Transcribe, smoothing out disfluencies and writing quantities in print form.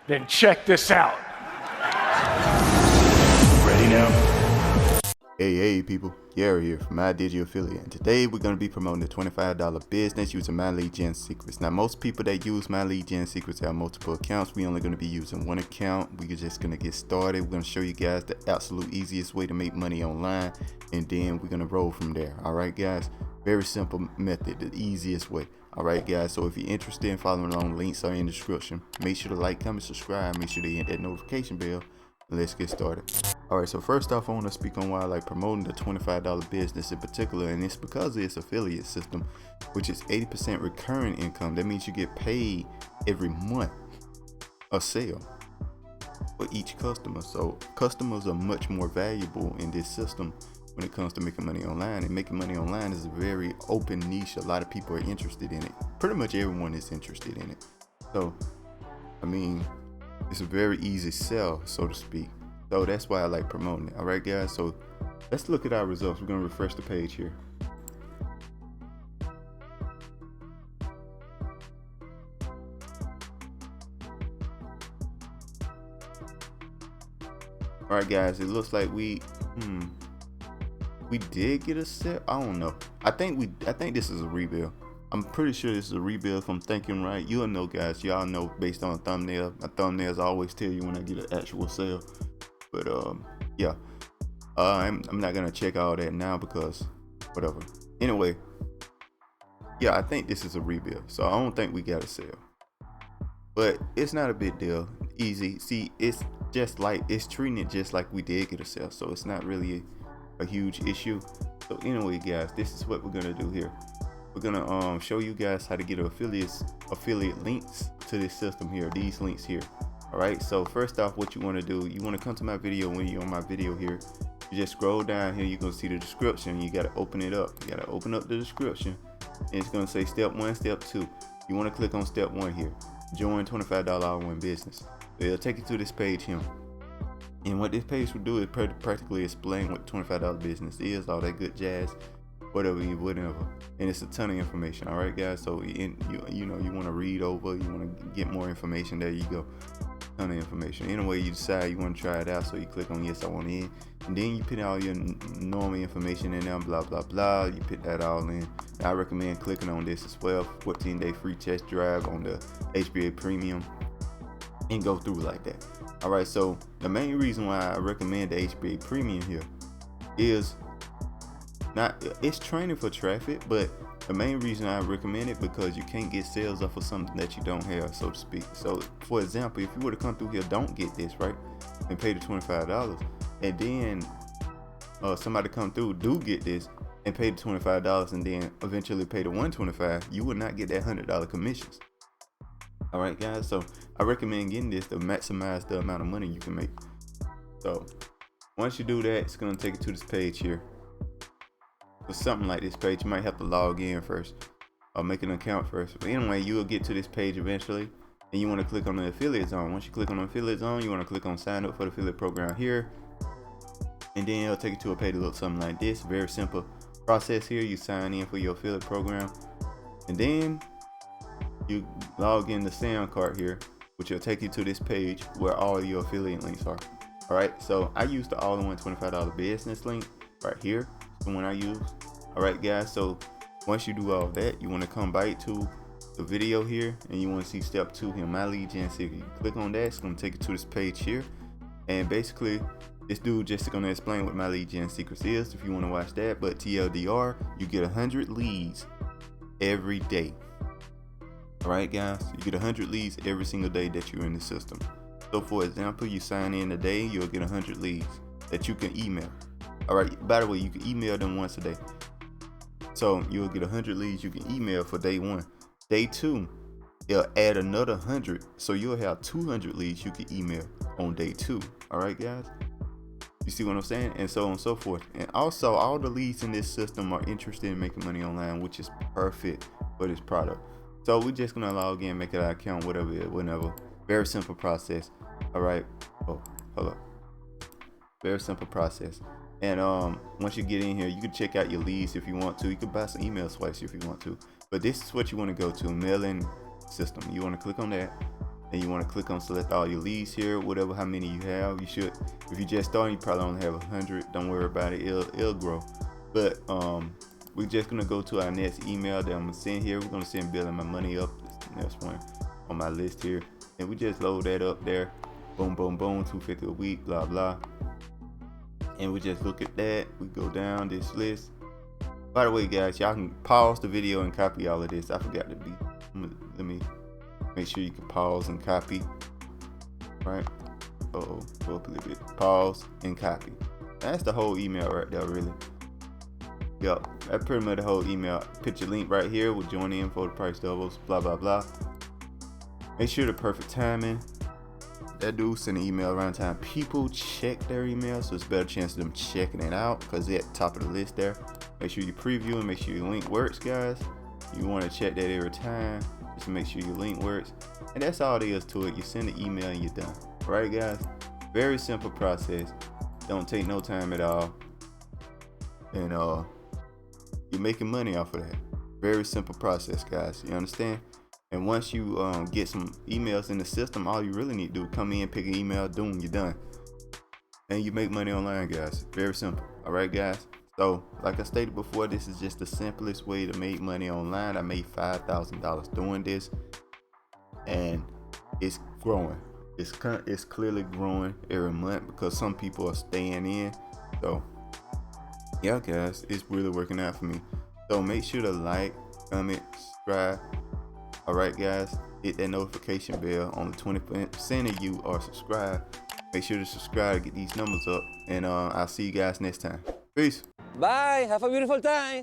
Then check this out. Ready now? Hey people, Gary here from My Digi Affiliate, and today we're going to be promoting the $25 business using My Lead Gen Secrets. Now most people that use My Lead Gen Secrets have multiple accounts. We only going to be using one account. We're just going to get started. We're going to show you guys the absolute easiest way to make money online, and then we're going to roll from there. Alright guys, very simple method, the easiest way. Alright guys, so if you're interested in following along, links are in the description. Make sure to like, comment, subscribe, make sure to hit that notification bell. Let's get started. Alright, so first off, I want to speak on why I like promoting the $25 business in particular, and it's because of its affiliate system, which is 80% recurring income. That means you get paid every month a sale for each customer. So customers are much more valuable in this system when it comes to making money online, and making money online is a very open niche. A lot of people are interested in it. Pretty much everyone is interested in it. So, I mean, it's a very easy sell, so to speak. So that's why I like promoting it. All right, guys. So let's look at our results. We're going to refresh the page here. All right, guys. It looks like we did get a sale. I don't know. I think this is a rebuild. I'm pretty sure this is a rebuild if I'm thinking right. You'll know, guys. Y'all know based on a thumbnail. My thumbnails always tell you when I get an actual sale. But yeah. I'm not gonna check all that now because whatever. Anyway, yeah, I think this is a rebuild. So I don't think we got a sale. But it's not a big deal. Easy. See, it's treating it just like we did get a sale. So it's not really a huge issue. So anyway, guys, this is what we're gonna do here. We're gonna show you guys how to get affiliate links to this system here, these links here. All right, so first off, what you want to do, you want to come to my video. When you're on my video here, you just scroll down here, you're gonna see the description. You got to open it up. You got to open up the description, and it's gonna say step 1, step 2. You want to click on step 1 here, join $25 all-in business. So it'll take you to this page here. And what this page will do is practically explain what $25 business is, all that good jazz, whatever. And it's a ton of information. All right, guys. So you want to read over, you want to get more information. There you go, ton of information. Anyway, you decide you want to try it out, so you click on yes, I want in, and then you put all your normal information in there, blah blah blah. You put that all in. I recommend clicking on this as well. 14-day free test drive on the HBA Premium, and go through like that. All right, so the main reason why I recommend the HBA Premium here is it's training for traffic, but the main reason I recommend it because you can't get sales off of something that you don't have, so to speak. So for example, if you were to come through here, don't get this right and pay the $25, and then somebody come through, do get this and pay the $25, and then eventually pay the $125, you will not get that $100 commissions. All right, guys. So I recommend getting this to maximize the amount of money you can make. So once you do that, it's gonna take you to this page here. For something like this page, you might have to log in first or make an account first. But anyway, you will get to this page eventually, and you want to click on the affiliate zone. Once you click on the affiliate zone, you want to click on sign up for the affiliate program here, and then it'll take you to a page that looks something like this. Very simple process here. You sign in for your affiliate program, and then you log in the SAM card here, which will take you to this page where all your affiliate links are. All right, so I use the all-in-one $25 business link right here. The one I use. All right, guys. So once you do all that, you want to come back to the video here, and you want to see step 2 here, My Lead Gen Secrets. You click on that. It's going to take you to this page here, and basically this dude just going to explain what My Lead Gen Secrets is if you want to watch that. But TLDR, you get 100 leads every day. All right, guys. You get 100 leads every single day that you're in the system. So for example, you sign in today, you'll get 100 leads that you can email. All right, by the way, you can email them once a day. So you'll get 100 leads you can email for day 1. Day 2, it'll add another 100. So you'll have 200 leads you can email on day 2. All right, guys. You see what I'm saying? And so on and so forth. And also, all the leads in this system are interested in making money online, which is perfect for this product. So we're just going to log in, make an account, whatever. Very simple process. All right. Oh, hold up. Very simple process. And once you get in here, you can check out your leads if you want to. You can buy some email swipes if you want to. But this is what you want to go to, mailing system. You want to click on that. and you want to click on select all your leads here, whatever, how many you have. You should, if you just starting, you probably only have 100. Don't worry about it, it'll grow. But we're just gonna go to our next email that I'm gonna send here. We're gonna send Building My Money Up, this next one on my list here, and we just load that up there. Boom, boom, boom, 250 a week, blah blah. And we just look at that. We go down this list. By the way, guys, y'all can pause the video and copy all of this. I forgot to be. Let me make sure you can pause and copy. Right? Go up a little bit. Pause and copy. That's the whole email right there, really. Yup, that's pretty much the whole email. Put your link right here. We'll join in for the price doubles. Blah blah blah. Make sure the perfect timing. That dude send an email around time. People check their email, so it's a better chance of them checking it out because they're at the top of the list there. Make sure you preview and make sure your link works, guys. You want to check that every time just to make sure your link works. And that's all there is to it. You send the email and you're done. Right, guys? Very simple process. Don't take no time at all. And you're making money off of that. Very simple process, guys. You understand? And once you get some emails in the system, all you really need to do is come in, pick an email, boom, you're done. And you make money online, guys. Very simple. All right, guys? So, like I stated before, this is just the simplest way to make money online. I made $5,000 doing this, and it's growing. It's clearly growing every month because some people are staying in. So, yeah, guys, it's really working out for me. So make sure to like, comment, subscribe. All right, guys, hit that notification bell. Only 20% of you are subscribed. Make sure to subscribe to get these numbers up, and I'll see you guys next time. Peace. Bye. Have a beautiful time.